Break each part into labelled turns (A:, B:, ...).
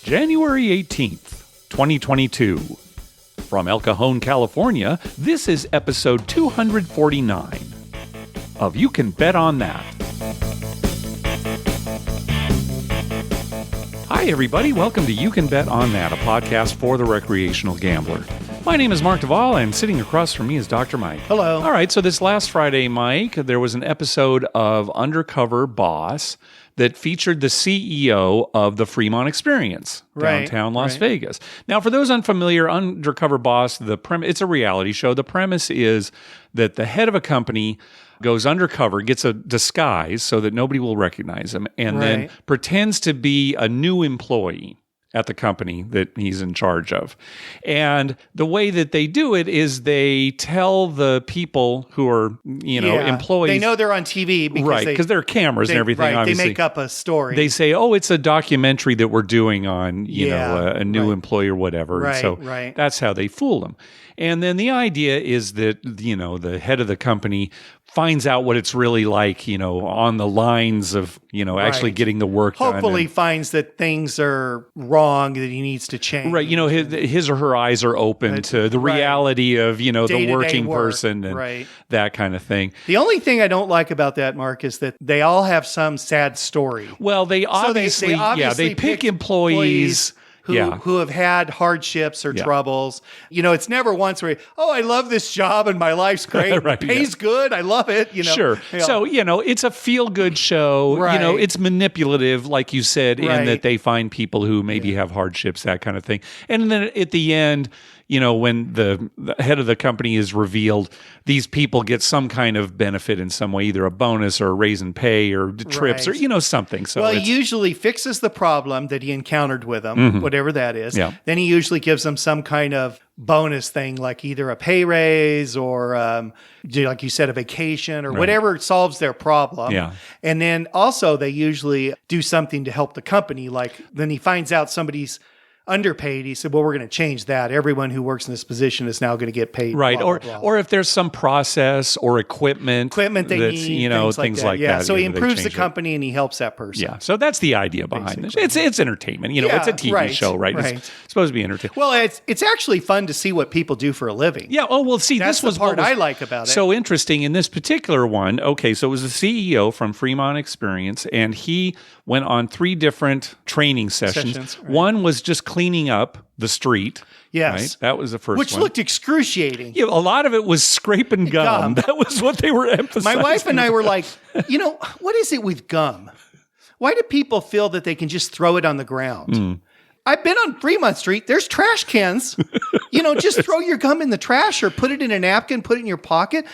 A: January 18th, 2022. From El Cajon, California, this is episode 249 of You Can Bet on That. Hi, everybody. Welcome to You Can Bet on That, a podcast for the recreational gambler. My name is Mark Duvall, and sitting across from me is Dr. Mike.
B: Hello.
A: All right, so this last Friday, Mike, there was an episode of Undercover Boss that featured the CEO of the Fremont Experience, downtown Las Vegas. Now, for those unfamiliar, Undercover Boss, it's a reality show. The premise is that the head of a company goes undercover, gets a disguise so that nobody will recognize him, and then pretends to be a new employee at the company that he's in charge of. And the way that they do it is they tell the people who are, employees.
B: They know they're on TV
A: because there are cameras and everything, obviously.
B: They make up a story.
A: They say, it's a documentary that we're doing on, a new employee or whatever. That's how they fool them. And then the idea is that, the head of the company finds out what it's really like, on the lines of, actually getting the work done.
B: Hopefully finds that things are wrong, that he needs to change.
A: Right. His or her eyes are open to the reality of, the working person and that kind of thing.
B: The only thing I don't like about that, Mark, is that they all have some sad story.
A: Well, they obviously they pick employees
B: who have had hardships or troubles. It's never once where, I love this job and my life's great. It pays good. I love it.
A: Sure. So, it's a feel-good show.
B: Right.
A: It's manipulative, like you said, in that they find people who maybe have hardships, that kind of thing. And then at the end, when the head of the company is revealed, these people get some kind of benefit in some way, either a bonus or a raise in pay or trips or, something. So
B: he usually fixes the problem that he encountered with them, whatever that is.
A: Yeah.
B: Then he usually gives them some kind of bonus thing, like either a pay raise or, like you said, a vacation or whatever solves their problem.
A: Yeah.
B: And then also they usually do something to help the company. Like then he finds out somebody's underpaid. He said, well, we're going to change that. Everyone who works in this position is now going to get paid.
A: Right.
B: Blah,
A: or
B: blah, blah.
A: or if there's some process or equipment
B: they need, things like that. So he improves the company and he helps that person.
A: Yeah. So that's the idea behind this. It's entertainment. It's a TV show, right? It's supposed to be entertainment.
B: Well, it's actually fun to see what people do for a living.
A: Yeah. Oh, well, see,
B: that's
A: this was
B: the part
A: what
B: I like about it.
A: So interesting in this particular one. Okay, so it was the CEO from Fremont Experience, and he went on 3 different training sessions. One was just cleaning up the street.
B: Yes.
A: Right? That was the first one.
B: Which looked excruciating.
A: Yeah, a lot of it was scraping gum. That was what they were emphasizing.
B: My wife and I were like, what is it with gum? Why do people feel that they can just throw it on the ground? I've been on Fremont Street. There's trash cans. Just throw your gum in the trash or put it in a napkin, put it in your pocket.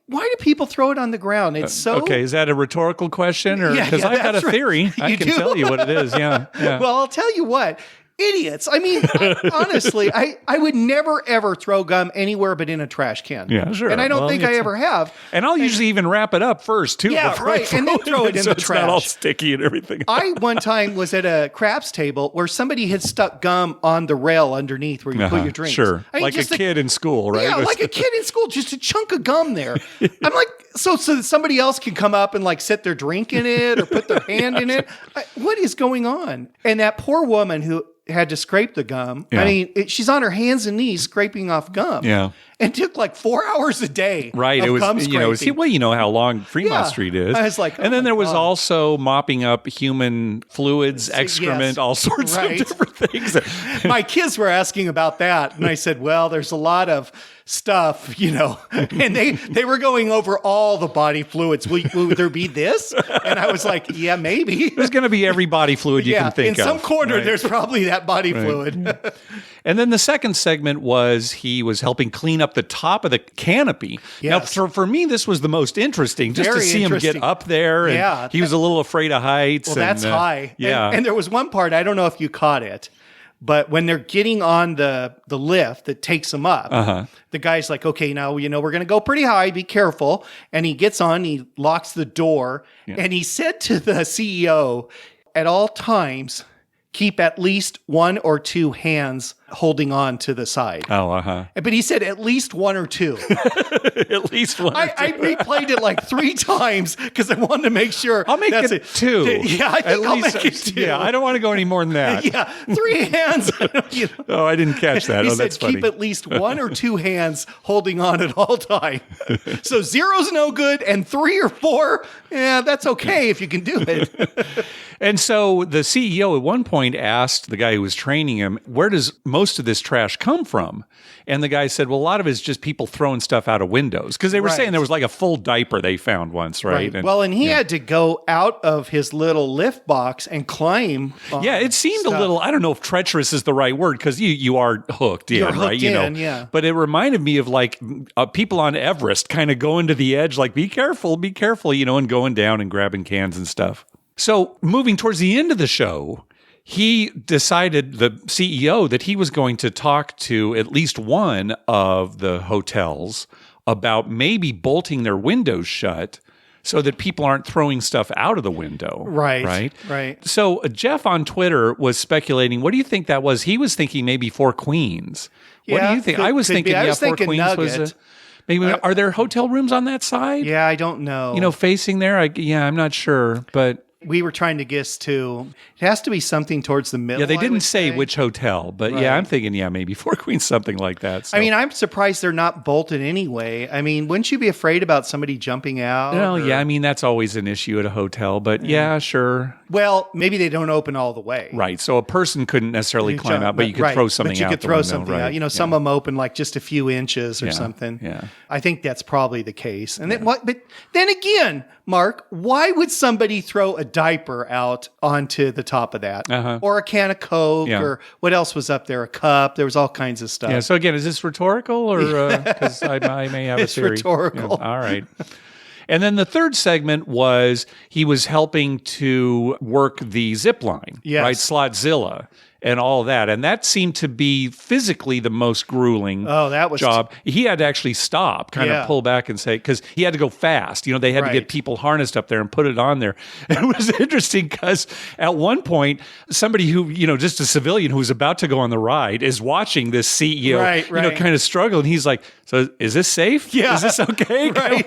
B: Why do people throw it on the ground? It's so...
A: Okay, is that a rhetorical question? Because I've got a theory. I can tell you what it is. Yeah.
B: Well, I'll tell you what. Idiots. I mean, honestly, I would never, ever throw gum anywhere but in a trash can.
A: Yeah, sure.
B: And I don't think I ever have.
A: And I'll usually even wrap it up first, too.
B: Yeah, right. And then throw it in the trash. It's
A: not all sticky and everything.
B: I, one time, was at a craps table where somebody had stuck gum on the rail underneath where you put your drinks.
A: Sure. Like a kid in school, right?
B: Yeah, like a kid in school, just a chunk of gum there. I'm like, so that somebody else can come up and set their drink in it or put their hand in it. What is going on? And that poor woman who had to scrape the gum. Yeah. I mean, she's on her hands and knees scraping off gum.
A: Yeah.
B: And took 4 hours a day.
A: Right.
B: Of gum scraping.
A: You know how long Fremont Street is.
B: I was like,
A: and then there was also mopping up human fluids, excrement, all sorts of different things.
B: My kids were asking about that. And I said, well, there's a lot of stuff, and they were going over all the body fluids. Will there be this? And I was like, yeah, maybe.
A: There's going to be every body fluid you can think of.
B: In some corner, there's probably that body fluid.
A: And then the second segment was he was helping clean up the top of the canopy.
B: Yes.
A: Now, for me, this was the most interesting, just to see him get up there. And he was a little afraid of heights.
B: Well, that's high.
A: Yeah.
B: And there was one part, I don't know if you caught it, but when they're getting on the lift that takes them up, the guy's like, okay, now, we're going to go pretty high. Be careful. And he gets on, he locks the door, and he said to the CEO, at all times, keep at least 1 or 2 hands holding on to the side.
A: Oh, uh-huh.
B: But he said at least one or two.
A: At least one.
B: I replayed it like 3 times because I wanted to make sure.
A: I'll make it 2.
B: Yeah, I think I'll make it 2.
A: Yeah, I don't want to go any more than that.
B: Yeah, 3 hands.
A: Oh, I didn't catch that.
B: He
A: oh,
B: said
A: that's funny.
B: keep at least 1 or 2 hands holding on at all time. So 0's no good, and 3 or 4, yeah, that's okay if you can do it.
A: And so the CEO at one point asked the guy who was training him, where does most of this trash come from? And the guy said, well, a lot of it's just people throwing stuff out of windows. Because they were saying there was like a full diaper they found once, right?
B: And he had to go out of his little lift box and climb.
A: Yeah, it seemed a little, I don't know if treacherous is the right word, because you are hooked in, right?
B: Yeah.
A: But it reminded me of like people on Everest kind of going to the edge, like, be careful, and going down and grabbing cans and stuff. So moving towards the end of the show, he decided, the CEO, that he was going to talk to at least one of the hotels about maybe bolting their windows shut so that people aren't throwing stuff out of the window.
B: Right.
A: So Jeff on Twitter was speculating, what do you think that was? He was thinking maybe Four Queens. What do you think? I was thinking, Four Queens
B: Nugget.
A: was maybe. Are there hotel rooms on that side?
B: Yeah, I don't know.
A: Facing there? I'm not sure, but...
B: We were trying to guess too. It has to be something towards the middle.
A: Yeah, they didn't say which hotel, but
B: Right.
A: I'm thinking, maybe Four Queens, something like that. So.
B: I mean, I'm surprised they're not bolted anyway. I mean, wouldn't you be afraid about somebody jumping out?
A: I mean, that's always an issue at a hotel, but sure.
B: Well, maybe they don't open all the way.
A: Right. So a person couldn't necessarily climb out, but you could throw something out.
B: But you could throw
A: window,
B: something
A: right.
B: out. Some of them open like just a few inches or something.
A: Yeah.
B: I think that's probably the case. And then but then again, Mark, why would somebody throw a diaper out onto the top of that? Or a can of Coke or what else was up there? A cup. There was all kinds of stuff.
A: Yeah. So again, is this rhetorical or because I may have a theory?
B: It's rhetorical.
A: Yeah. All right. And then the third segment was he was helping to work the zip line, right? Slotzilla and all that. And that seemed to be physically the most grueling job. He had to actually stop, kind of pull back and say, because he had to go fast. They had to get people harnessed up there and put it on there. And it was interesting because at one point, somebody who, just a civilian who was about to go on the ride is watching this CEO, kind of struggle. And he's like, so is this safe?
B: Yeah.
A: Is this okay?
B: Right.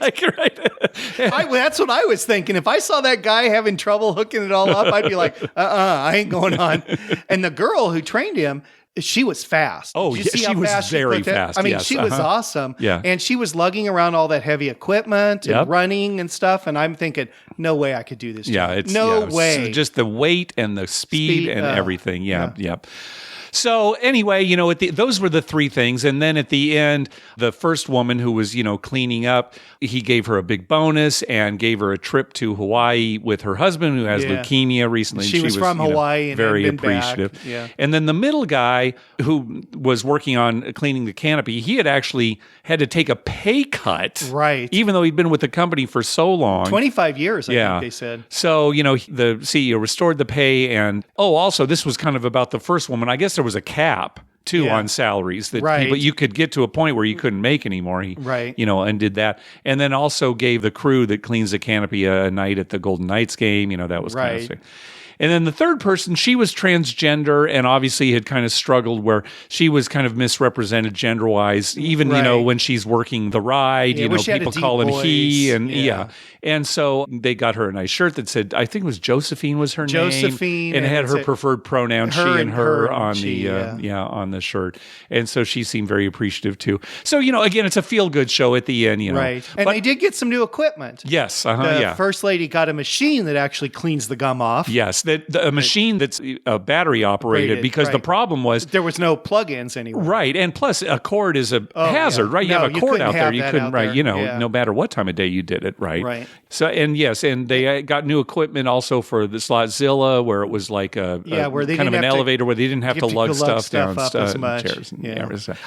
B: That's what I was thinking. If I saw that guy having trouble hooking it all up, I'd be like, I ain't going on. And the girl who trained him, she was fast.
A: Oh, yeah, she was very fast.
B: I mean, she was awesome.
A: Yeah.
B: And she was lugging around all that heavy equipment and running and stuff. And I'm thinking, no way I could do this.
A: Yeah, it's
B: no way.
A: Just the weight and the speed and everything. Yep. So anyway, those were the 3 things. And then at the end, the first woman who was, cleaning up, he gave her a big bonus and gave her a trip to Hawaii with her husband who has leukemia recently.
B: She was from Hawaii and
A: very
B: been
A: appreciative.
B: Back. Yeah.
A: And then the middle guy who was working on cleaning the canopy, he had actually had to take a pay cut.
B: Right.
A: Even though he'd been with the company for so long.
B: 25 years, I think they said.
A: So, the CEO restored the pay. And, also, this was kind of about the first woman. I guess there was a cap too on salaries that people, you could get to a point where you couldn't make anymore. He, and did that. And then also gave the crew that cleans the canopy a night at the Golden Knights game. That was kind of sick. And then the third person, she was transgender and obviously had kind of struggled where she was kind of misrepresented gender-wise, even, when she's working the ride, people call him he and And so they got her a nice shirt that said, I think it was Josephine was her name. And it had her preferred pronoun, she and her on on the shirt. And so she seemed very appreciative too. So, again, it's a feel-good show at the end,
B: Right. And they did get some new equipment.
A: Yes.
B: The first lady got a machine that actually cleans the gum off.
A: Yes. A machine that's battery operated because the problem was
B: there was no plug-ins anywhere.
A: Right. And plus a cord is a hazard, right? You have a cord out there. You couldn't, no matter what time of day you did it, right?
B: Right.
A: So, and they got new equipment also for the Slotzilla where it was like where they kind of an elevator where they didn't have to lug stuff down
B: up as much.
A: Chairs and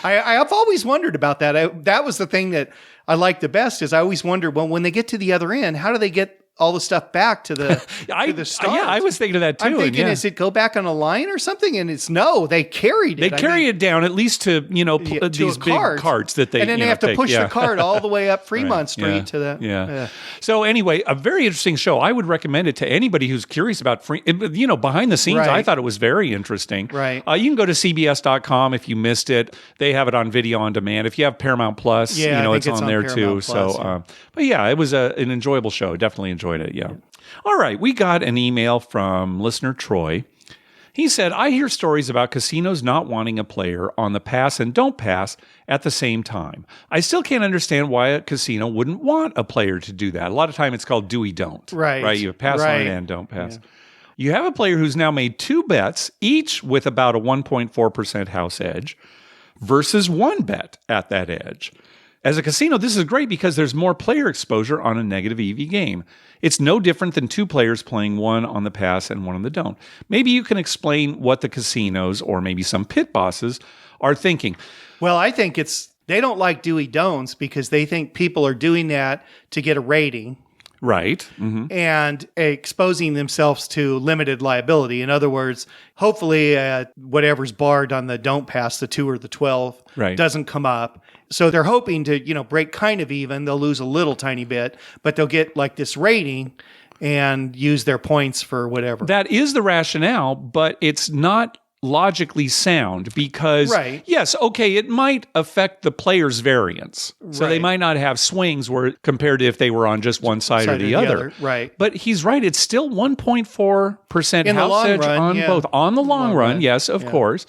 B: I've always wondered about that. That was the thing that I liked the best is I always wondered, well, when they get to the other end, how do they get all the stuff back to the to the start.
A: Yeah, I was thinking of that too.
B: I'm thinking, is it go back on a line or something? And it's no, they carried it.
A: They carry it down at least to
B: to
A: these big
B: cart.
A: carts that they
B: and then they have to
A: take,
B: push the cart all the way up Fremont Street to the
A: So anyway, a very interesting show. I would recommend it to anybody who's curious about behind the scenes. I thought it was very interesting.
B: Right.
A: You can go to CBS.com if you missed it. They have it on video on demand. If you have Paramount Plus, it's on there too. So, but yeah, it was an enjoyable show. Definitely enjoyed it. Yeah. All right. We got an email from listener Troy. He said, I hear stories about casinos not wanting a player on the pass and don't pass at the same time. I still can't understand why a casino wouldn't want a player to do that. A lot of time it's called Doey-Don't. Right. You pass on and don't pass. Yeah. You have a player who's now made 2 bets, each with about a 1.4% house edge, versus 1 bet at that edge. As a casino, this is great because there's more player exposure on a negative EV game. It's no different than 2 players playing one on the pass and one on the don't. Maybe you can explain what the casinos or maybe some pit bosses are thinking.
B: Well, I think they don't like Doey-Don'ts because they think people are doing that to get a rating.
A: Right. Mm-hmm.
B: And exposing themselves to limited liability. In other words, hopefully whatever's barred on the don't pass, the 2 or the 12, doesn't come up. So they're hoping to, break kind of even. They'll lose a little tiny bit, but they'll get like this rating and use their points for whatever.
A: That is the rationale, but it's not logically sound because, yes, okay, it might affect the player's variance. So they might not have swings where compared to if they were on just one side or the other.
B: Right.
A: But he's right. It's still 1.4% house edge on both. On the long run, yes, of course.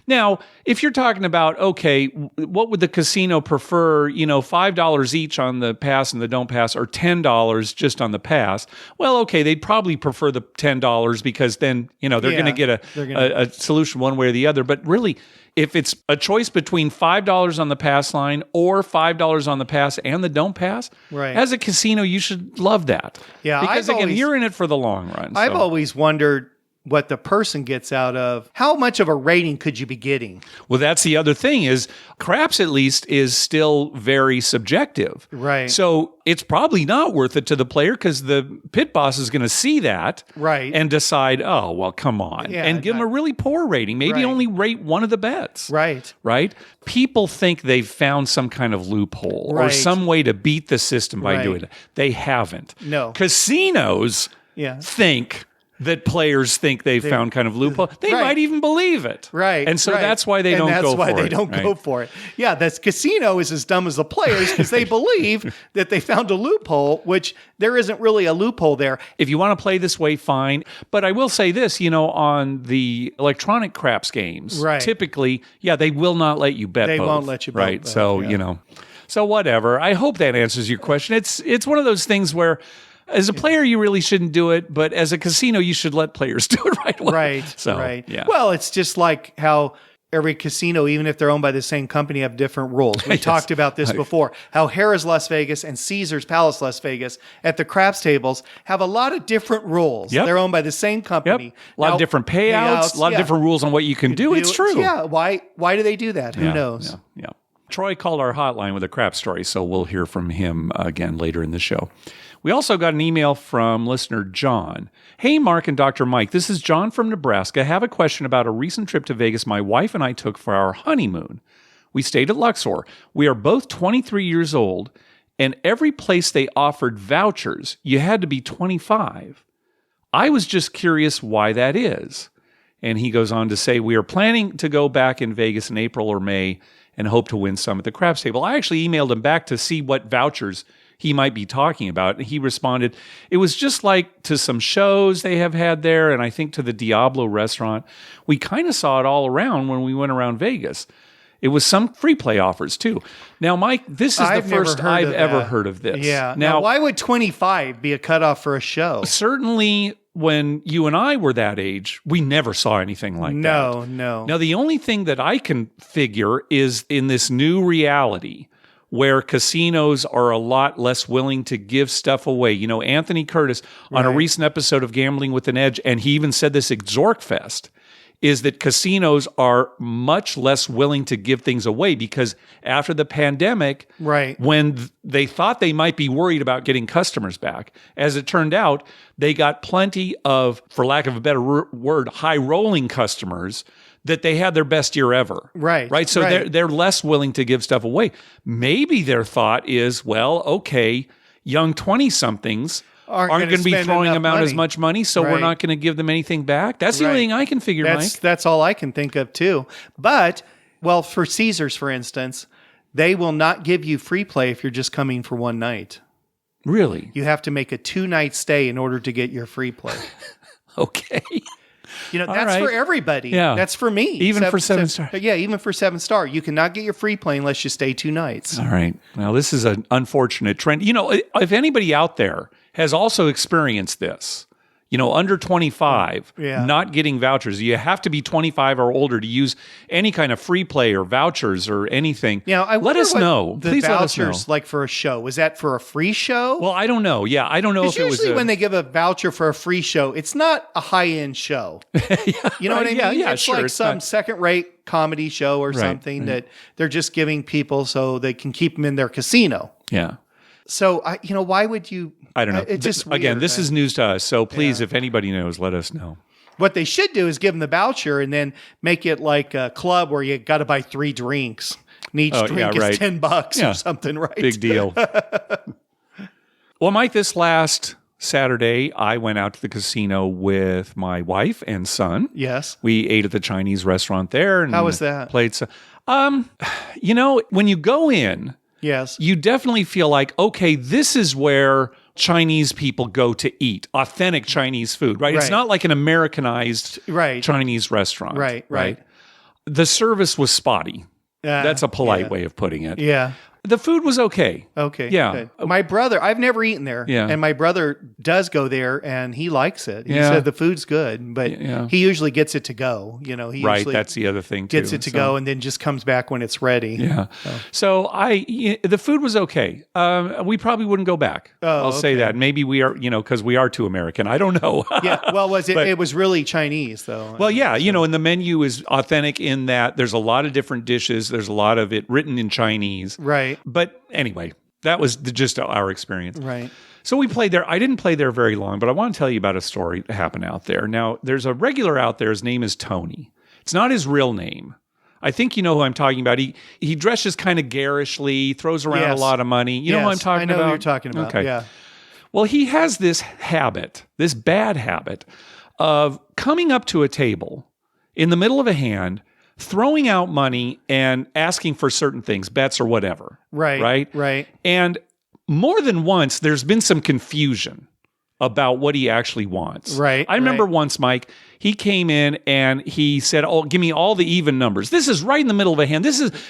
A: Now, if you're talking about, okay, what would the casino prefer, $5 each on the pass and the don't pass or $10 just on the pass? Well, okay, they'd probably prefer the $10 because then, they're going to get a solution one way or the other. But really, if it's a choice between $5 on the pass line or $5 on the pass and the don't pass, as a casino, you should love that.
B: Yeah,
A: because you're in it for the long run.
B: I've always wondered what the person gets out of, how much of a rating could you be getting?
A: Well, that's the other thing is craps at least is still very subjective.
B: Right.
A: So it's probably not worth it to the player because the pit boss is going to see that and decide, oh, well, come on, and give them a really poor rating. Maybe only rate one of the bets.
B: Right.
A: People think they've found some kind of loophole or some way to beat the system by doing it. They haven't.
B: No.
A: Casinos think that players think they've found kind of loophole. They might even believe it.
B: Right.
A: And so that's why they don't go for it.
B: That's why they don't go for it. Yeah, this casino is as dumb as the players because they believe that they found a loophole, which there isn't really a loophole there.
A: If you want to play this way, fine. But I will say this, on the electronic craps games, typically, they will not let you bet both.
B: They won't let you bet both.
A: So, so whatever. I hope that answers your question. It's one of those things where as a player, you really shouldn't do it, but as a casino, you should let players do it right away. Yeah.
B: Well, it's just like how every casino, even if they're owned by the same company, have different rules. We talked about this before, how Harrah's Las Vegas and Caesars Palace Las Vegas at the craps tables have a lot of different rules. They're owned by the same company.
A: A lot of different payouts, a lot of different rules on what you can do. It's true.
B: Yeah. Why do they do that? Who knows?
A: Yeah. Troy called our hotline with a crap story, so we'll hear from him again later in the show. We also got an email from listener John. Hey, Mark and Dr. Mike, this is John from Nebraska. I have a question about a recent trip to Vegas my wife and I took for our honeymoon. We stayed at Luxor. We are both 23 years old, and every place they offered vouchers, you had to be 25. I was just curious why that is. And he goes on to say, we are planning to go back in Vegas in April or May and hope to win some at the craps table. I actually emailed him back to see what vouchers he might be talking about. And he responded, it was just like to some shows they have had there, and I think to the Diablo restaurant. We kind of saw it all around when we went around Vegas. It was some free play offers too. Now, Mike, this is the first I've ever heard of this.
B: Yeah. Now, why would 25 be a cutoff for a show?
A: Certainly when you and I were that age, we never saw anything like that.
B: No.
A: Now, the only thing that I can figure is in this new reality where casinos are a lot less willing to give stuff away. Anthony Curtis on a recent episode of Gambling with an Edge, and he even said this at Zorkfest, is that casinos are much less willing to give things away because after the pandemic, when they thought they might be worried about getting customers back, as it turned out, they got plenty of, for lack of a better word, high-rolling customers that they had their best year ever. Right. So they're less willing to give stuff away. Maybe their thought is, well, okay, young 20-somethings aren't going to be throwing them out as much money, so we're not going to give them anything back. That's the only thing I can figure, Mike.
B: That's all I can think of, too. But, well, for Caesars, for instance, they will not give you free play if you're just coming for one night.
A: Really?
B: You have to make a 2-night stay in order to get your free play.
A: Okay.
B: That's for everybody.
A: Yeah.
B: That's for me.
A: Even for 7-star.
B: Yeah, even for 7-star. You cannot get your free play unless you stay 2 nights.
A: All right. Now, this is an unfortunate trend. If anybody out there has also experienced this, under 25, not getting vouchers. You have to be 25 or older to use any kind of free play or vouchers or anything. Let us know. Please let us know.
B: Vouchers like for a show. Was that for a free show?
A: Well, I don't know. Yeah, I don't know if it was.
B: Usually when they give a voucher for a free show, it's not a high-end show. You know what I mean?
A: Yeah,
B: it's
A: sure.
B: like some second-rate comedy show or something that they're just giving people so they can keep them in their casino.
A: Yeah.
B: So, why would you...
A: I don't know.
B: It's just weird,
A: again, this is news to us. So please, if anybody knows, let us know.
B: What they should do is give them the voucher and then make it like a club where you got to buy 3 drinks. And each drink is $10 or something, right?
A: Big deal. Well, Mike, this last Saturday, I went out to the casino with my wife and son.
B: Yes.
A: We ate at the Chinese restaurant there. And
B: how was that?
A: Played when you go in,
B: yes,
A: you definitely feel like, okay, this is where Chinese people go to eat authentic Chinese food, right? It's not like an Americanized Chinese restaurant. Right. The service was spotty. That's a polite way of putting it.
B: Yeah.
A: The food was okay.
B: Okay.
A: Yeah.
B: Good. My brother, I've never eaten there.
A: Yeah.
B: And my brother does go there and he likes it. He said the food's good, but he usually gets it to go. He usually
A: that's the other thing too.
B: Gets it to go and then just comes back when it's ready.
A: Yeah. So the food was okay. We probably wouldn't go back. I'll say that. Maybe we are, because we are too American. I don't know.
B: Well, it was really Chinese though.
A: Well, and the menu is authentic in that there's a lot of different dishes. There's a lot of it written in Chinese.
B: Right.
A: But anyway, that was just our experience.
B: Right.
A: So we played there. I didn't play there very long, but I want to tell you about a story that happened out there. Now, there's a regular out there. His name is Tony. It's not his real name. I think you know who I'm talking about. He dresses kind of garishly, throws around a lot of money. You know who I'm talking about?
B: I know who you're talking about.
A: Okay.
B: Yeah.
A: Well, he has this bad habit of coming up to a table in the middle of a hand, throwing out money and asking for certain things, bets or whatever. Right. And more than once, there's been some confusion about what he actually wants.
B: Right.
A: I remember once, Mike, he came in and he said, "Oh, give me all the even numbers." This is right in the middle of a hand.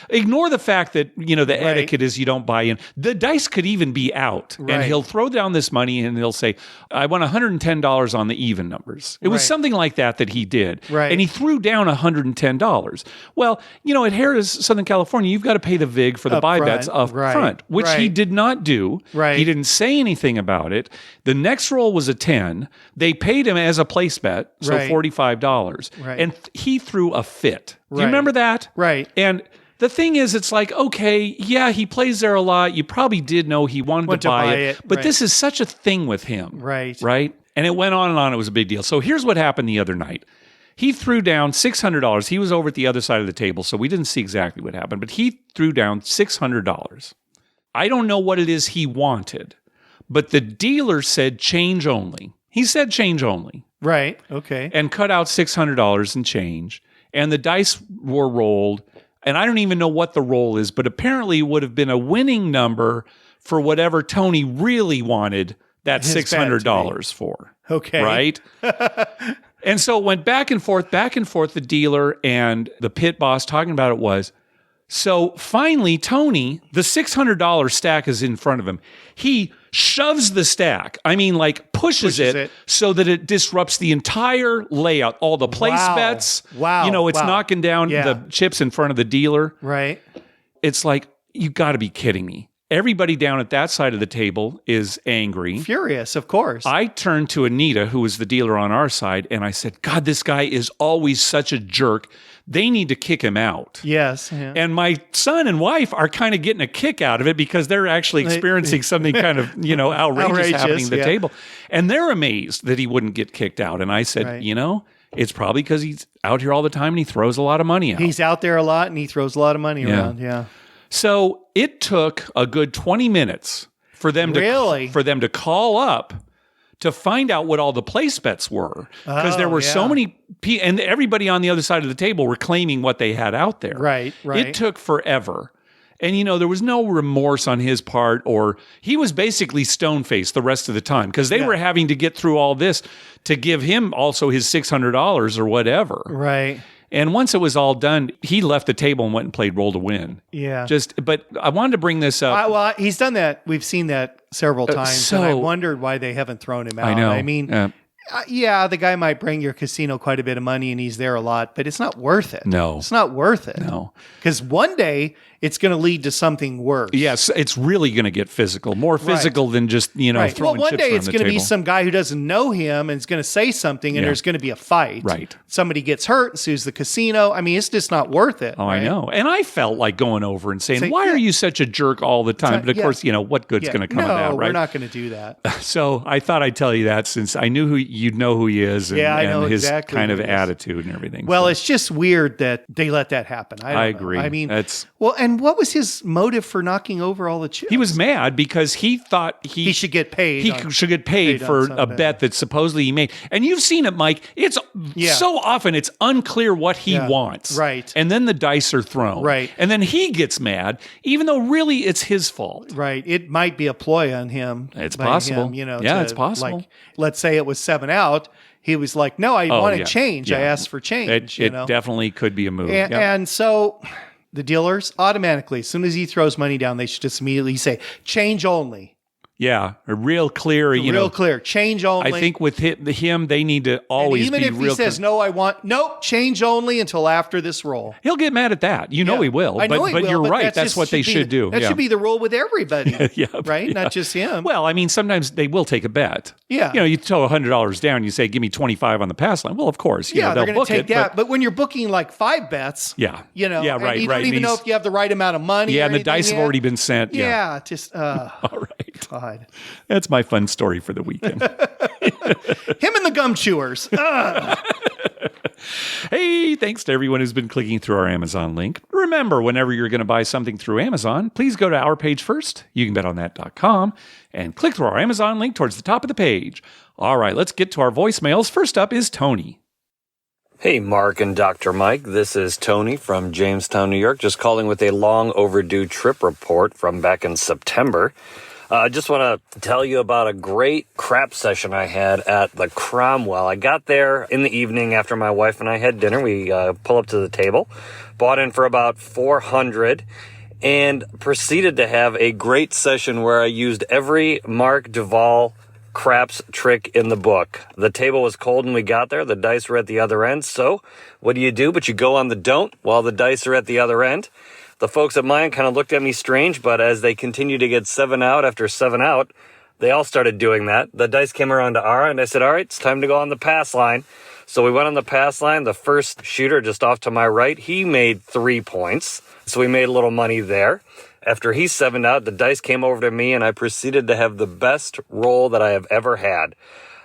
A: Ignore the fact that, the etiquette is you don't buy in. The dice could even be out. Right. And he'll throw down this money and he'll say, "I want $110 on the even numbers." It was something like that he did.
B: Right.
A: And he threw down $110. Well, at Harrah's, Southern California, you've got to pay the VIG for the buy bets up front, which he did not do.
B: Right.
A: He didn't say anything about it. The next roll was a 10. They paid him as a place bet, so $45.
B: Right.
A: And he threw a fit. Do you remember that?
B: Right.
A: And the thing is, it's like, okay, he plays there a lot. You probably did know he wanted to buy it. But this is such a thing with him.
B: Right.
A: Right? And it went on and on. It was a big deal. So here's what happened the other night. He threw down $600. He was over at the other side of the table, so we didn't see exactly what happened. But he threw down $600. I don't know what it is he wanted, but the dealer said change only. He said change only.
B: Right. Okay.
A: And cut out $600 in change. And the dice were rolled. And I don't even know what the roll is, but apparently it would have been a winning number for whatever Tony really wanted that $600 for.
B: Okay.
A: Right? And so it went back and forth, the dealer and the pit boss talking about it was. So finally, Tony, the $600 stack is in front of him. He shoves the stack. I mean, like pushes it so that it disrupts the entire layout, all the place bets.
B: Wow.
A: It's knocking down the chips in front of the dealer.
B: Right.
A: It's like, you got to be kidding me. Everybody down at that side of the table is angry.
B: Furious, of course.
A: I turned to Anita, who was the dealer on our side, and I said, God, this guy is always such a jerk. They need to kick him out.
B: Yes. Yeah.
A: And my son and wife are kind of getting a kick out of it because they're actually experiencing something kind of, outrageous happening at the table. And they're amazed that he wouldn't get kicked out. And I said, it's probably because he's out here all the time and he throws a lot of money out.
B: He's out there a lot and he throws a lot of money around. Yeah.
A: So it took a good 20 minutes for them to call up to find out what all the place bets were, because there were so many people, and everybody on the other side of the table were claiming what they had out there.
B: Right.
A: It took forever. And, there was no remorse on his part, or he was basically stone-faced the rest of the time because they were having to get through all this to give him also his $600 or whatever.
B: Right.
A: And once it was all done, he left the table and went and played roll to win.
B: Yeah.
A: But I wanted to bring this up.
B: Well, he's done that. We've seen that several times. And I wondered why they haven't thrown him out.
A: I know.
B: I mean, the guy might bring your casino quite a bit of money and he's there a lot, but it's not worth it.
A: No.
B: It's not worth it.
A: No.
B: Because one day it's going to lead to something worse.
A: Yes, it's really going to get physical, more physical than just, throwing chips around the table.
B: Well, one day it's going to be some guy who doesn't know him and is going to say something and there's going to be a fight.
A: Right.
B: Somebody gets hurt and sues the casino. I mean, it's just not worth it.
A: Oh, right? I know. And I felt like going over and saying, why are you such a jerk all the time? But of course, what good's going to come of that, right?
B: No, we're not going to do that.
A: So I thought I'd tell you that since I knew you'd know who he is and,
B: I know
A: his
B: exactly
A: kind of attitude and everything.
B: Well, it's just weird that they let that happen. I
A: agree.
B: I mean,
A: and
B: what was his motive for knocking over all the chips?
A: He was mad because he thought he
B: should get paid.
A: He should get paid for a bet that supposedly he made. And you've seen it, Mike. It's so often it's unclear what he wants.
B: Right.
A: And then the dice are thrown.
B: Right.
A: And then he gets mad, even though really it's his fault.
B: Right. It might be a ploy on him.
A: It's possible. It's possible.
B: Like, let's say it was 7 out. He was like, no, I wanted change. I asked for change.
A: It definitely could be a move.
B: And so the dealers automatically, as soon as he throws money down, they should just immediately say, change only.
A: Yeah, real clear.
B: Real clear. Change only.
A: I think with him, they need to always be real.
B: Even if he says, no, I want, nope, change only until after this roll.
A: He'll get mad at that. He will.
B: I know he will,
A: but you're right.
B: That's
A: what they should do.
B: That should be the rule with everybody. Right?
A: Yeah.
B: Not just him.
A: Well, I mean, sometimes they will take a bet.
B: Yeah.
A: You throw $100 down, you say, give me 25 on the pass line. Well, of course.
B: They're going to take that.
A: But
B: But when you're booking like 5 bets,
A: right.
B: And you don't even know if you have the right amount of money.
A: Yeah, and the dice have already been sent.
B: Yeah, just,
A: all right.
B: God.
A: That's my fun story for the weekend.
B: Him and the gum chewers.
A: Hey, thanks to everyone who's been clicking through our Amazon link. Remember, whenever you're going to buy something through Amazon, please go to our page first, youcanbetonthat.com, and click through our Amazon link towards the top of the page. All right, let's get to our voicemails. First up is Tony.
C: Hey, Mark and Dr. Mike. This is Tony from Jamestown, New York, just calling with a long overdue trip report from back in September. I just want to tell you about a great crap session I had at the Cromwell. I got there in the evening after my wife and I had dinner. We pull up to the table, bought in for about $400, and proceeded to have a great session where I used every Mark Duvall craps trick in the book. The table was cold when we got there. The dice were at the other end. So what do? But you go on the don't while the dice are at the other end. The folks at mine kind of looked at me strange, but as they continued to get 7 out after 7 out, they all started doing that. The dice came around to our end. I said, all right, it's time to go on the pass line. So we went on the pass line. The first shooter just off to my right, he made 3 points. So we made a little money there. After he 7'd out, the dice came over to me, and I proceeded to have the best roll that I have ever had.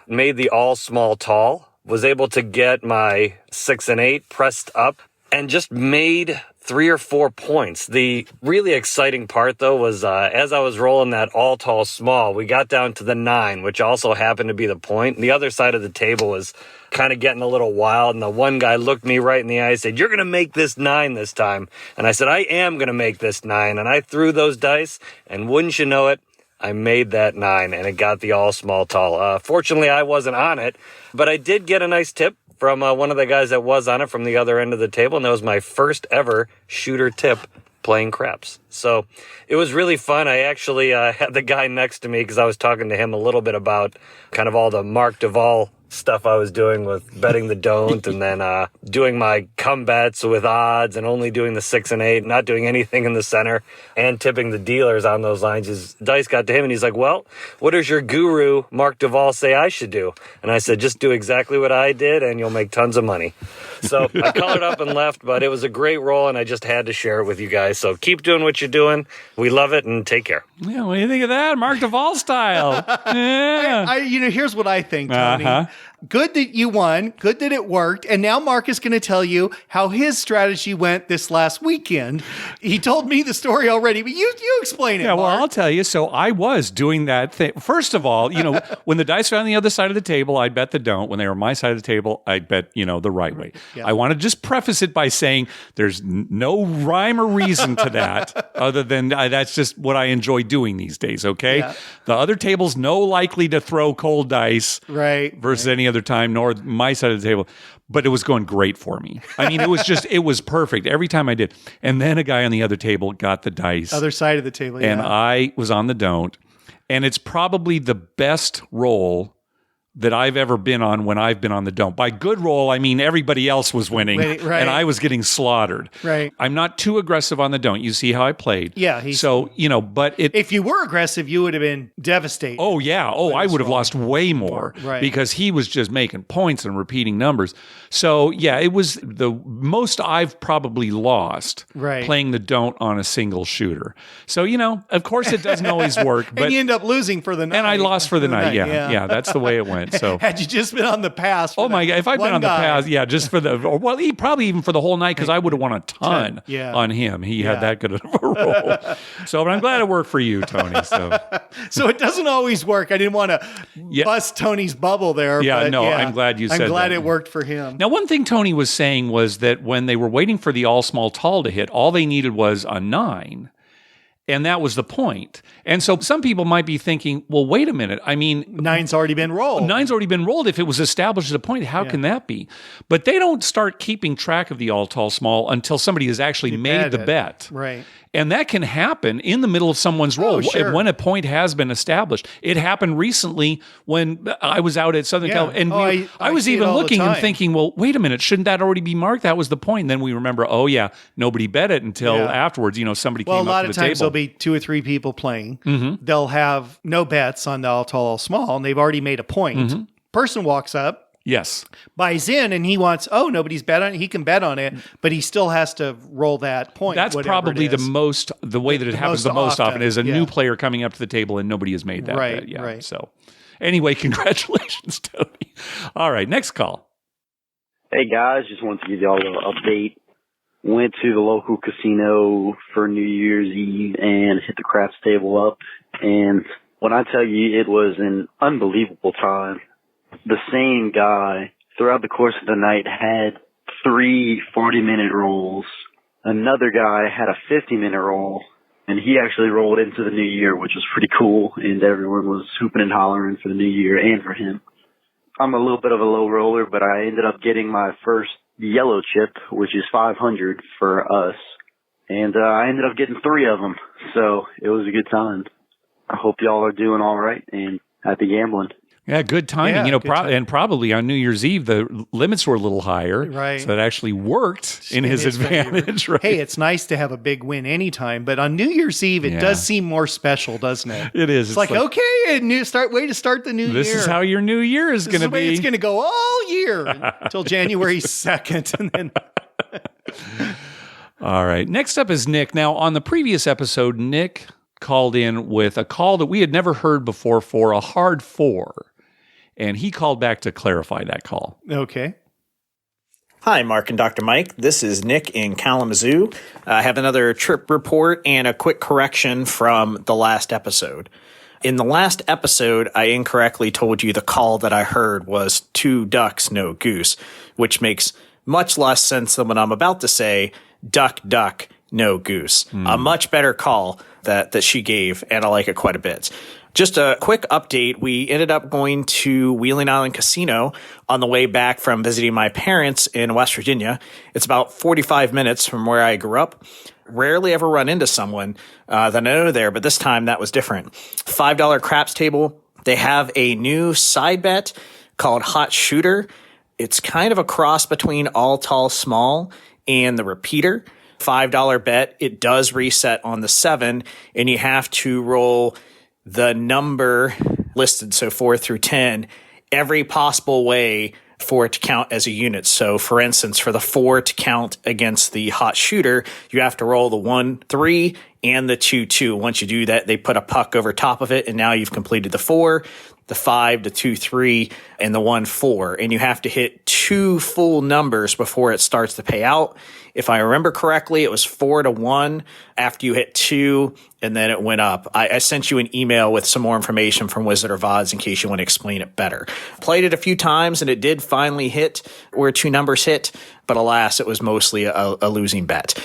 C: Made the all small tall, was able to get my 6 and 8 pressed up, and just made 3 or 4 points. The really exciting part, though, was as I was rolling that all tall small, we got down to the 9, which also happened to be the point. And the other side of the table was kind of getting a little wild, and the one guy looked me right in the eye and said, "You're going to make this 9 this time." And I said, "I am going to make this 9. And I threw those dice, and wouldn't you know it, I made that 9, and it got the all small tall. Fortunately, I wasn't on it, but I did get a nice tip from one of the guys that was on it from the other end of the table, and that was my first ever shooter tip playing craps. So it was really fun. I actually had the guy next to me because I was talking to him a little bit about kind of all the Mark Duvall stuff I was doing with betting the don't and then doing my come bets with odds and only doing the 6 and 8, not doing anything in the center and tipping the dealers on those lines, his dice got to him and he's like, well, what does your guru, Mark Duvall, say I should do? And I said, just do exactly what I did and you'll make tons of money. So I colored up and left, but it was a great roll and I just had to share it with you guys. So keep doing what you're doing. We love it and take care.
A: Yeah, what do you think of that? Mark Duvall style. Yeah.
B: Here's what I think, Tony. Good that you won. Good that it worked. And now Mark is going to tell you how his strategy went this last weekend. He told me the story already, but you explain it,
A: Yeah, well,
B: Mark.
A: I'll tell you. So I was doing that thing. First of all, when the dice were on the other side of the table, I'd bet the don't. When they were on my side of the table, I'd bet, the right way. Yeah. I want to just preface it by saying there's no rhyme or reason to that other than that's just what I enjoy doing these days, okay? Yeah. The other table's no likely to throw cold dice versus any other time, nor my side of the table. But it was going great for me. I mean, it was perfect every time I did. And then a guy on the other table got the dice.
B: Other side of the table,
A: and I was on the don't. And it's probably the best roll that I've ever been on when I've been on the don't. By good roll, I mean everybody else was winning, and I was getting slaughtered.
B: Right.
A: I'm not too aggressive on the don't. You see how I played.
B: Yeah.
A: But
B: if you were aggressive, you would have been devastated.
A: Oh, yeah. Oh, I would have lost way more because he was just making points and repeating numbers. So, yeah, it was the most I've probably lost playing the don't on a single shooter. So, of course it doesn't always work. But
B: and you end up losing for the night.
A: And I lost for the night. Yeah, that's the way it went. So
B: had you just been on the pass?
A: Oh my God! If I'd been on the pass, just for he probably even for the whole night because I would have won a ton on him. He had that good of a roll. So, but I'm glad it worked for you, Tony.
B: So it doesn't always work. I didn't want to bust Tony's bubble there.
A: Yeah, but I'm glad you said that.
B: I'm glad it worked for him.
A: Now, one thing Tony was saying was that when they were waiting for the all small tall to hit, all they needed was a 9. And that was the point. And so some people might be thinking, well, wait a minute. I mean,
B: 9's already been rolled.
A: 9's already been rolled. If it was established as a point, how can that be? But they don't start keeping track of the all, tall, small until somebody has actually made the bet.
B: Right.
A: And that can happen in the middle of someone's roll when a point has been established. It happened recently when I was out at Southern California. And I was even looking and thinking, well, wait a minute, shouldn't that already be marked? That was the point. And then we remember, nobody bet it until afterwards. Somebody came up to the table. Well, a lot of times
B: there'll be 2 or 3 people playing. Mm-hmm. They'll have no bets on the all tall, all small, and they've already made a point. Mm-hmm. Person walks up.
A: Yes.
B: Buys in and he wants, nobody's bet on it. He can bet on it, but he still has to roll that point.
A: That's probably the way that it happens the most often is a new player coming up to the table and nobody has made that bet yet. Right. So anyway, congratulations, Tony. All right, next call.
D: Hey guys, just wanted to give y'all a little update. Went to the local casino for New Year's Eve and hit the craps table up. And when I tell you it was an unbelievable time, the same guy throughout the course of the night had 3 40-minute rolls. Another guy had a 50-minute roll, and he actually rolled into the new year, which was pretty cool, and everyone was hooping and hollering for the new year and for him. I'm a little bit of a low roller, but I ended up getting my first yellow chip, which is 500 for us, and I ended up getting 3 of them, so it was a good time. I hope y'all are doing all right, and happy gambling.
A: Yeah, good timing. And probably on New Year's Eve, the limits were a little higher.
B: Right.
A: So it actually worked in his advantage. Right?
B: Hey, it's nice to have a big win anytime, but on New Year's Eve, it does seem more special, doesn't it?
A: It is.
B: It's like okay, way to start the new year.
A: This is how your new year is going to be.
B: It's going to go all year until January 2nd. And then
A: all right. Next up is Nick. Now, on the previous episode, Nick called in with a call that we had never heard before for a hard 4. And he called back to clarify that call.
B: Okay.
E: Hi, Mark and Dr. Mike. This is Nick in Kalamazoo. I have another trip report and a quick correction from the last episode. In the last episode, I incorrectly told you the call that I heard was 2 ducks, no goose, which makes much less sense than what I'm about to say, duck, duck, no goose. A much better call that she gave, and I like it quite a bit. Just a quick update. We ended up going to Wheeling Island Casino on the way back from visiting my parents in West Virginia. It's about 45 minutes from where I grew up. Rarely ever run into someone that I know there, but this time that was different. $5 craps table. They have a new side bet called Hot Shooter. It's kind of a cross between All Tall Small and the repeater. $5 bet. It does reset on the 7, and you have to roll the number listed, so 4 through 10, every possible way for it to count as a unit. So, for instance, for the 4 to count against the Hot Shooter, you have to roll the 1, 3, and the 2, 2. Once you do that, they put a puck over top of it, and now you've completed the 4, the 5, the 2, 3, and the 1, 4. And you have to hit 2 full numbers before it starts to pay out. If I remember correctly, it was 4 to 1 after you hit 2, and then it went up. I sent you an email with some more information from Wizard of Oz in case you want to explain it better. Played it a few times, and it did finally hit where 2 numbers hit, but alas, it was mostly a losing bet.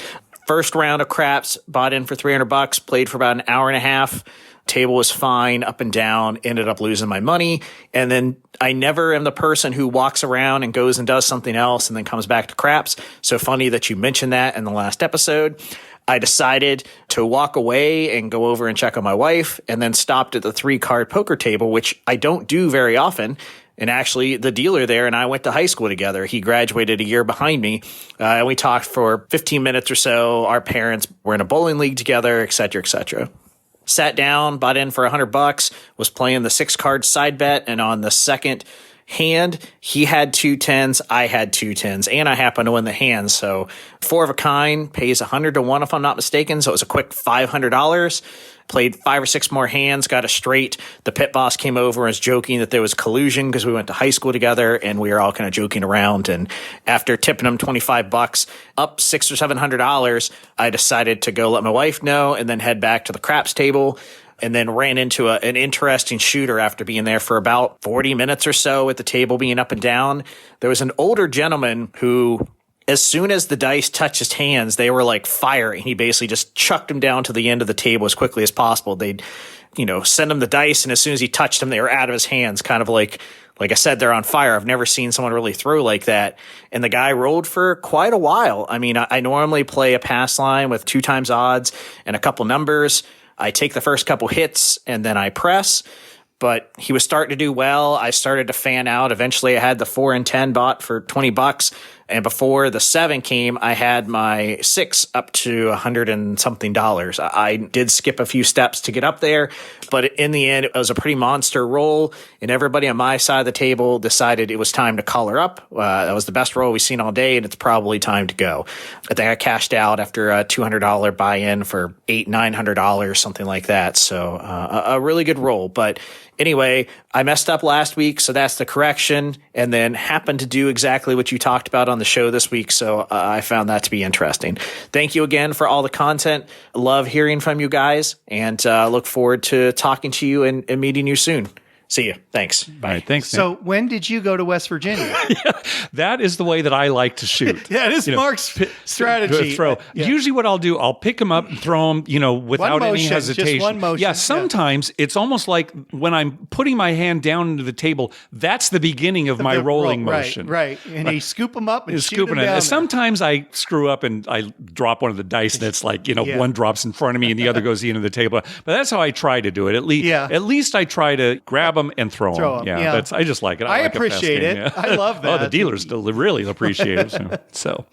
E: First round of craps, bought in for $300, played for about an hour and a half. Table was fine, up and down, ended up losing my money. And then I never am the person who walks around and goes and does something else and then comes back to craps. So funny that you mentioned that in the last episode. I decided to walk away and go over and check on my wife, and then stopped at the 3-card poker table, which I don't do very often. And actually, the dealer there and I went to high school together. He graduated a year behind me. And we talked for 15 minutes or so. Our parents were in a bowling league together, et cetera, et cetera. Sat down, bought in for $100, was playing the 6-card side bet, and on the second hand, he had 2 10s, I had 2 10s, and I happened to win the hand. So 4 of a kind pays 100 to 1 if I'm not mistaken. So it was a quick $500. Played 5 or 6 more hands, got a straight. The pit boss came over and was joking that there was collusion because we went to high school together, and we were all kind of joking around. And after tipping him $25, up $600 or $700, I decided to go let my wife know and then head back to the craps table. And then ran into an interesting shooter after being there for about 40 minutes or so with the table being up and down. There was an older gentleman who, as soon as the dice touched his hands, they were like fire. And he basically just chucked them down to the end of the table as quickly as possible. They'd, send him the dice, and as soon as he touched them, they were out of his hands. Kind of like I said, they're on fire. I've never seen someone really throw like that. And the guy rolled for quite a while. I mean, I normally play a pass line with 2 times odds and a couple numbers. I take the first couple hits and then I press, but he was starting to do well. I started to fan out. Eventually I had the 4 and 10 bought for $20. And before the 7 came, I had my 6 up to $100 and something. I did skip a few steps to get up there, but in the end, it was a pretty monster roll. And everybody on my side of the table decided it was time to call her up. That was the best roll we've seen all day, and it's probably time to go. I think I cashed out after a $200 buy-in for $800, $900, something like that. So a really good roll. But anyway, I messed up last week, so that's the correction, and then happened to do exactly what you talked about on the show this week, so I found that to be interesting. Thank you again for all the content. Love hearing from you guys, and look forward to talking to you and meeting you soon. See you. Thanks. Bye.
A: All right, thanks, Nick.
B: So when did you go to West Virginia?
A: That is the way that I like to shoot.
B: That is Mark's strategy.
A: Throw.
B: Yeah.
A: Usually what I'll do, I'll pick them up and throw them, without
B: one motion,
A: any hesitation.
B: Just one motion.
A: Yeah, sometimes it's almost like when I'm putting my hand down into the table, that's the beginning of my rolling motion.
B: Right. And you scoop them up and shoot
A: scooping
B: them down.
A: Sometimes I screw up and I drop one of the dice, and it's like, one drops in front of me and the other goes into the table. But that's how I try to do it. At least I try to grab them and throw them. Yeah. I just like it.
B: I
A: like
B: appreciate it.
A: Yeah.
B: I love that.
A: Oh, the dealers really appreciate it. So.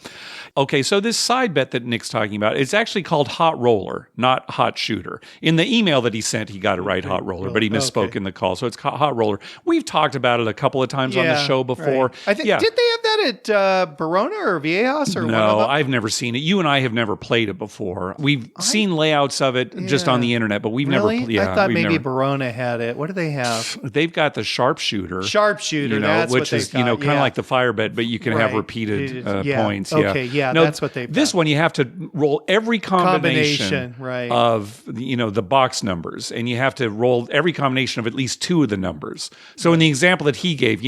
A: Okay, so this side bet that Nick's talking about, it's actually called Hot Roller, not Hot Shooter. In the email that he sent, he got it right, Hot Roller, but he misspoke in the call. So it's Hot Roller. We've talked about it a couple of times on the show before.
B: Right. I think, did they have that at Verona or Viejas or one of them?
A: I've never seen it. You and I have never played it before. We've seen layouts of it just on the internet, but we've never.
B: I thought maybe Verona had it. What do they have?
A: They've got the sharpshooter.
B: That's
A: which
B: what
A: is kind of like the fire bet, but you can have repeated points.
B: Okay, that's what they've got.
A: This one you have to roll every combination
B: right.
A: of the box numbers, and you have to roll every combination of at least 2 of the numbers. So in the example that he gave,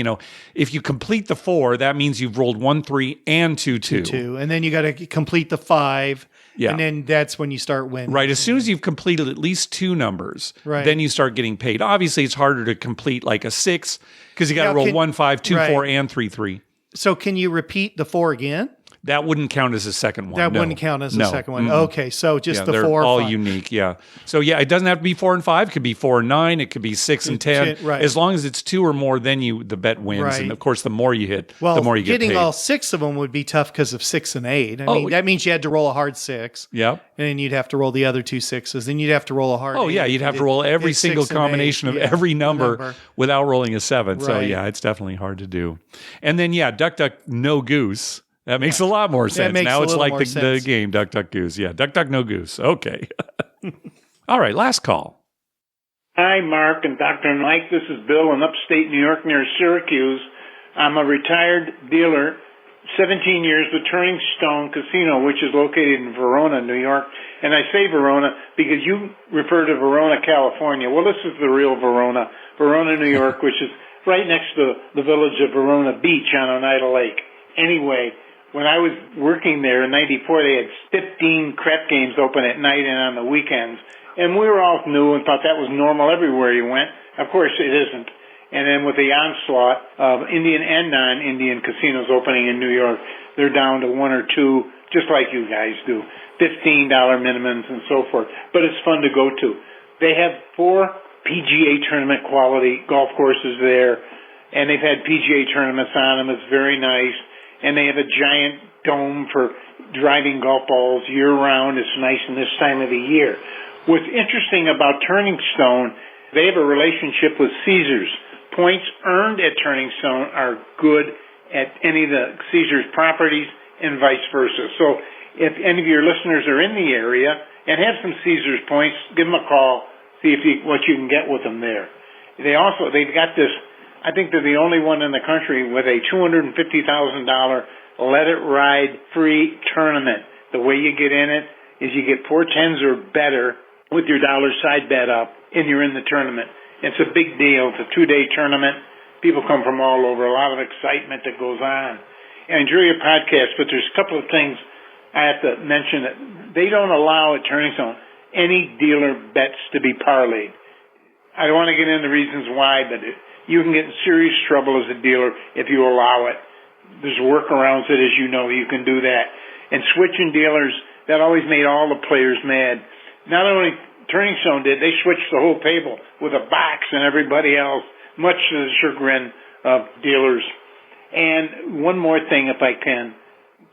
A: if you complete the 4, that means you've rolled 1 3 and 2 2.
B: And then you got to complete the 5.
A: Yeah.
B: And then that's when you start winning.
A: Right. As soon as you've completed at least 2 numbers, then you start getting paid. Obviously, it's harder to complete like a 6 because you got to roll 1 5 2 4 and 3 3.
B: So can you repeat the 4 again?
A: That wouldn't count as a second one.
B: That
A: no.
B: wouldn't count as a
A: No.
B: second one.
A: Mm-mm.
B: Okay, so just the
A: they're
B: 4 or
A: all
B: 5.
A: unique, yeah. So yeah, it doesn't have to be 4 and 5. It could be 4 and 9. It could be 6 and 10.
B: Right.
A: As long as it's 2 or more, then the bet wins.
B: Right.
A: And of course, the more you hit,
B: Well,
A: the more you get
B: getting
A: paid.
B: all 6 of them would be tough because of 6 and 8. I mean, that means you had to roll a hard 6.
A: Yep.
B: And then you'd have to roll the other 2 6s. Then you'd have to roll a hard 8.
A: Oh yeah, you'd have to roll every
B: It's
A: single
B: 6 and 8.
A: combination of
B: Yeah,
A: every number without rolling a 7. So
B: Right.
A: yeah, it's definitely hard to do. And then duck, duck, no goose. That makes a lot more sense.
B: makes
A: Now
B: a
A: it's
B: little
A: like
B: more
A: the
B: sense.
A: game duck, duck, goose. Yeah, duck, duck, no goose. Okay. All right, last call.
F: Hi, Mark and Dr. Mike. This is Bill in upstate New York near Syracuse. I'm a retired dealer, 17 years with Turning Stone Casino, which is located in Verona, New York. And I say Verona because you refer to Verona, California. Well, this is the real Verona, New York, which is right next to the village of Verona Beach on Oneida Lake. Anyway, when I was working there in 94, they had 15 crap games open at night and on the weekends. And we were all new and thought that was normal everywhere you went. Of course, it isn't. And then with the onslaught of Indian and non-Indian casinos opening in New York, they're down to 1 or 2, just like you guys do, $15 minimums and so forth. But it's fun to go to. They have 4 PGA tournament quality golf courses there, and they've had PGA tournaments on them. It's very nice. And they have a giant dome for driving golf balls year-round. It's nice in this time of the year. What's interesting about Turning Stone, they have a relationship with Caesars. Points earned at Turning Stone are good at any of the Caesars properties and vice versa. So if any of your listeners are in the area and have some Caesars points, give them a call, see what you can get with them there. They've got this, I think they're the only one in the country with a $250,000 Let It Ride free tournament. The way you get in it is you get 4 10s or better with your dollar side bet up, and you're in the tournament. It's a big deal. It's a 2-day tournament. People come from all over. A lot of excitement that goes on. I enjoy your podcast, but there's a couple of things I have to mention. That they don't allow at Turning Stone any dealer bets to be parlayed. I don't want to get into reasons why, but you can get in serious trouble as a dealer if you allow it. There's workarounds that, as you know, you can do that. And switching dealers, that always made all the players mad. Not only Turning Stone did, they switched the whole table with a box and everybody else, much to the chagrin of dealers. And one more thing, if I can.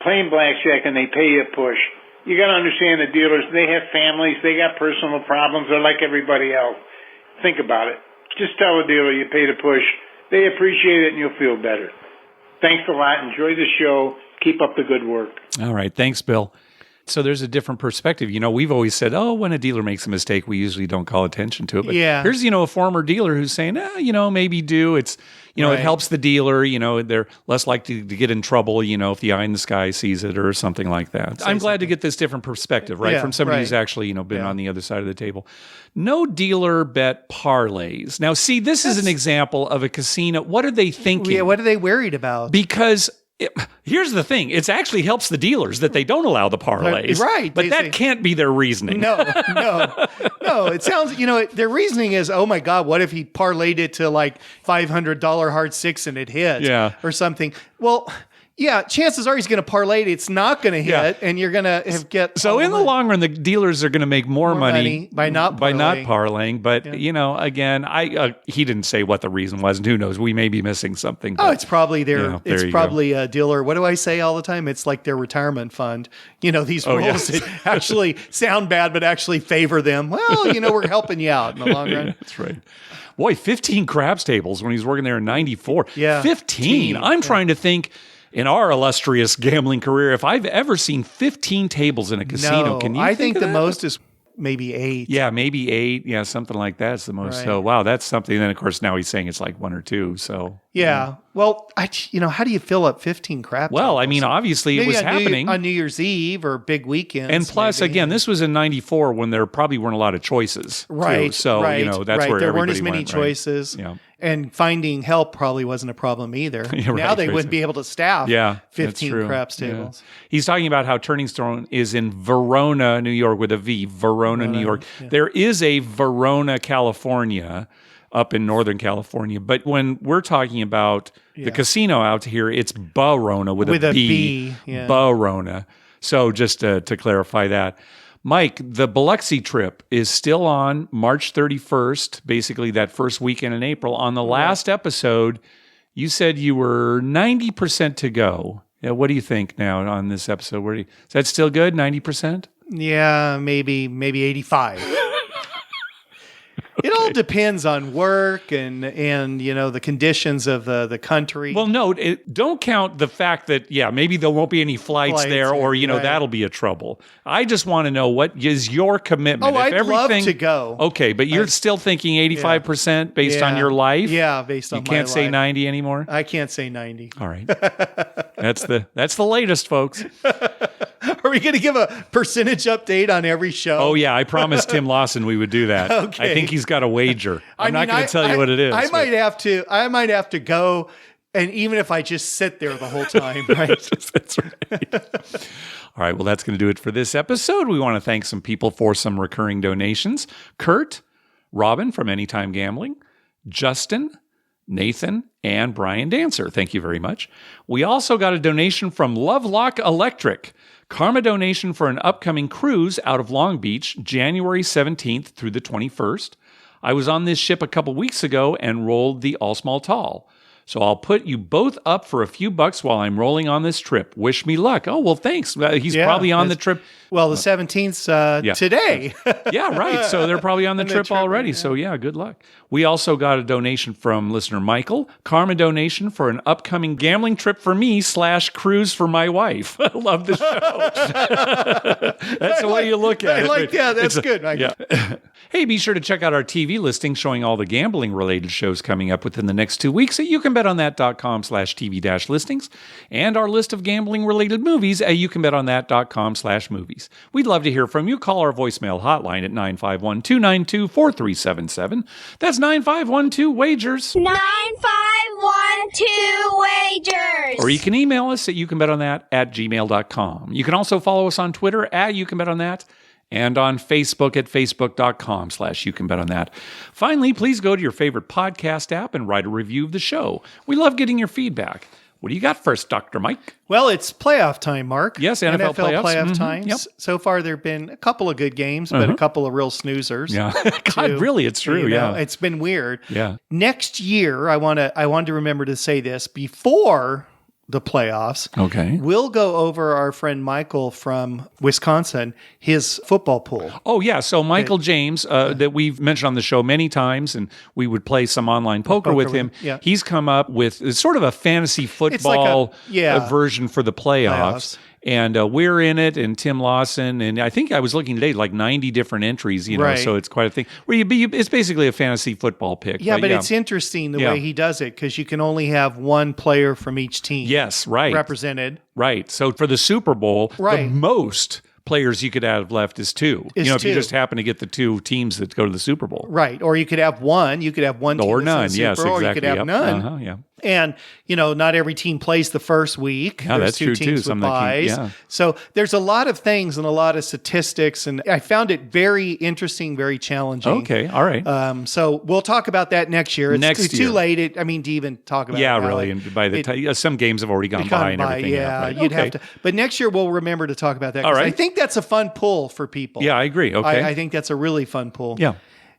F: Playing blackjack and they pay you a push. You got to understand the dealers, they have families, they got personal problems, they're like everybody else. Think about it. Just tell a dealer you paid a push. They appreciate it and you'll feel better. Thanks a lot. Enjoy the show. Keep up the good work.
A: All right. Thanks, Bill. So there's a different perspective. We've always said, when a dealer makes a mistake, we usually don't call attention to it. But here's, a former dealer who's saying, maybe do. It's, it helps the dealer. They're less likely to get in trouble, if the eye in the sky sees it or something like that. I'm glad to get this different perspective, right? From somebody who's actually, been on the other side of the table. No dealer bet parlays. Now, see, this is an example of a casino. What are they thinking?
B: Yeah, what are they worried about?
A: Because here's the thing. It actually helps the dealers that they don't allow the parlays.
B: Right.
A: But that can't be their reasoning.
B: No. It sounds, their reasoning is, oh my God, what if he parlayed it to like $500 hard 6 and it hit?
A: Yeah.
B: Or something. Well, yeah, chances are he's going to parlay it. It's not going to hit, and you're going to get.
A: So in the long run, the dealers are going to make more money
B: by not
A: parlaying. But again, he didn't say what the reason was, and who knows? We may be missing something. But,
B: it's probably it's probably a dealer. What do I say all the time? It's like their retirement fund. These rules actually sound bad, but actually favor them. Well, we're helping you out in the long run.
A: Yeah, that's right. Boy, 15 craps tables when he was working there in 94.
B: Yeah,
A: 15. I'm trying to think. In our illustrious gambling career, if I've ever seen 15 tables in a casino, can you think
B: the most is maybe 8.
A: Yeah, maybe 8. Yeah, something like that's the most.
B: Right.
A: So, wow, that's something. And then, of course, now he's saying it's like 1 or 2. So,
B: yeah. Well, how do you fill up 15 crap tables?
A: Well, I mean, obviously
B: maybe
A: it was happening
B: on New Year's Eve or big weekends.
A: And plus, again, this was in 94 when there probably weren't a lot of choices.
B: Right.
A: Too. So, that's where
B: there weren't
A: everybody
B: as many
A: went,
B: choices.
A: Right? Yeah.
B: And finding help probably wasn't a problem either. Now they wouldn't be able to staff 15 craps tables.
A: Yeah. He's talking about how Turning Stone is in Verona, New York, with a V, Verona, New York. Yeah. There is a Verona, California, up in Northern California. But when we're talking about the casino out here, it's Barona with a B. Barona. So just to clarify that. Mike, the Biloxi trip is still on March 31st, basically that first weekend in April. On the last episode, you said you were 90% to go. Yeah, what do you think now on this episode? Is that still good, 90%?
B: Yeah, maybe 85. It all depends on work and the conditions of the country.
A: Well, no, don't count the fact that, maybe there won't be any flights there or, that'll be a trouble. I just want to know what is your commitment.
B: Oh, I'd love to go.
A: Okay, but you're still thinking 85% based on your life?
B: Yeah, based on my life.
A: You can't say 90 anymore?
B: I can't say 90.
A: All right. That's the latest, folks.
B: Are we going to give a percentage update on every show?
A: Oh, yeah. I promised Tim Lawson we would do that.
B: Okay.
A: I think he's got a wager. I'm not going to tell you what it is.
B: I might have to go, and even if I just sit there the whole time, right?
A: That's right. All right. Well, that's going to do it for this episode. We want to thank some people for some recurring donations. Kurt, Robin from Anytime Gambling, Justin, Nathan, and Brian Dancer. Thank you very much. We also got a donation from Lovelock Electric. Karma donation for an upcoming cruise out of Long Beach, January 17th through the 21st. I was on this ship a couple weeks ago and rolled the All Small Tall. So I'll put you both up for a few bucks while I'm rolling on this trip. Wish me luck. Oh, well, thanks. He's probably on the trip.
B: Well, the 17th's today.
A: Yeah, right. So they're probably on the trip already. So good luck. We also got a donation from listener Michael. Karma donation for an upcoming gambling trip for me / cruise for my wife. I love the show. That's the way you look at it.
B: That's good.
A: Hey, be sure to check out our TV listing showing all the gambling-related shows coming up within the next 2 weeks at youcanbetonthat.com/TV-listings and our list of gambling-related movies at youcanbetonthat.com/movies. We'd love to hear from you. Call our voicemail hotline at 951-292-4377. That's 9512-WAGERS.
G: 9512-WAGERS.
A: Or you can email us at youcanbetonthat@gmail.com. You can also follow us on Twitter at youcanbetonThat. And on Facebook at facebook.com/youcanbetonThat. Finally, please go to your favorite podcast app and write a review of the show. We love getting your feedback. What do you got first, Dr. Mike?
B: Well, it's playoff time, Mark.
A: Yes, NFL playoffs.
B: Playoff times. Yep. So far, there have been a couple of good games, but a couple of real snoozers.
A: Yeah, God, really, it's true.
B: It's been weird.
A: Yeah.
B: Next year, I wanted to remember to say this before the playoffs.
A: Okay.
B: We'll go over our friend Michael from Wisconsin, his football pool.
A: Oh, yeah. So Michael James, that we've mentioned on the show many times, and we would play some online poker with him.
B: Yeah.
A: He's come up with sort of a fantasy football version for the playoffs. And we're in it, and Tim Lawson, and I think I was looking today, like 90 different entries, so it's quite a thing. It's basically a fantasy football pick.
B: Yeah, but it's interesting the way he does it, because you can only have one player from each team represented.
A: Right. So for the Super Bowl, the most players you could have left is two. If you just happen to get the two teams that go to the Super Bowl.
B: Right. Or you could have one. You could have one team
A: or none. Yes, exactly.
B: Or you could have none. And, not every team plays the first week.
A: Yeah,
B: There's
A: that's true,
B: teams
A: too.
B: with buys. So there's a lot of things and a lot of statistics, and I found it very interesting, very challenging.
A: Okay, all right.
B: So we'll talk about that next year. It's too late, to even talk about it.
A: Yeah, really. And by the time, some games have already gone by and everything.
B: Yeah, you'd have to. But next year, we'll remember to talk about that.
A: All right.
B: I think that's a fun pull for people.
A: Yeah, I agree. Okay.
B: I think that's a really fun pull.
A: Yeah.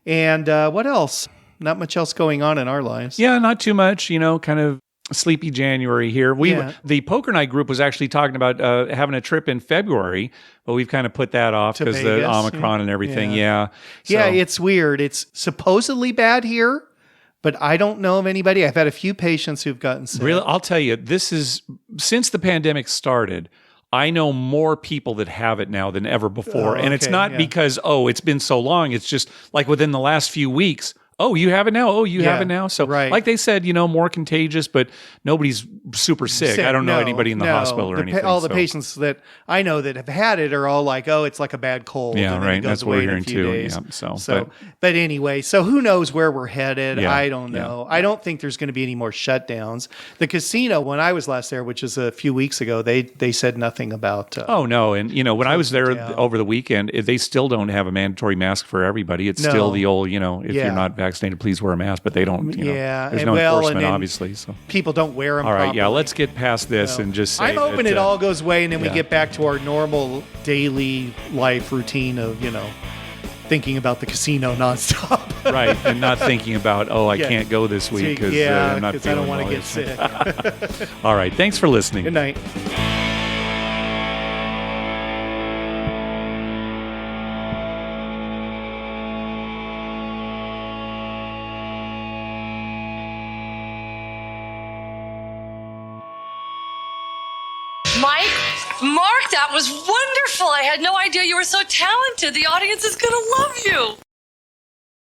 B: And what else? Not much else going on in our lives.
A: Yeah, not too much, kind of sleepy January here. The Poker Night group was actually talking about having a trip in February, but we've kind of put that off because the Omicron and everything. Yeah.
B: Yeah, it's weird. It's supposedly bad here, but I don't know of anybody. I've had a few patients who've gotten sick.
A: Really, I'll tell you, this is since the pandemic started, I know more people that have it now than ever before. And it's not because, it's been so long. It's just like within the last few weeks, oh, you have it now? Oh, you have it now? So like they said, more contagious, but nobody's super sick. I don't know anybody in the hospital or anything.
B: All the patients that I know that have had it are all like, it's like a bad cold.
A: Yeah,
B: and
A: right. That's what we're hearing too.
B: Days.
A: Yeah,
B: but anyway, so who knows where we're headed?
A: Yeah,
B: I don't know. I don't think there's going to be any more shutdowns. The casino, when I was last there, which is a few weeks ago, they said nothing about.
A: Oh, no. And, when I was there over the weekend, they still don't have a mandatory mask for everybody. It's still the old, if you're not vaccinated. vaccinated, please wear a mask. But they don't. There's no enforcement, obviously. So
B: people don't wear them.
A: All right,
B: properly.
A: Let's get past this and just say
B: I'm hoping
A: that,
B: it all goes away, and then we get back to our normal daily life routine of thinking about the casino nonstop.
A: Right, and not thinking about, I can't go this week because I'm not feeling
B: I don't want to
A: well.
B: get sick.
A: All right, thanks for listening.
B: Good night.
H: Mark, that was wonderful. I had no idea you were so talented. The audience is going to love you.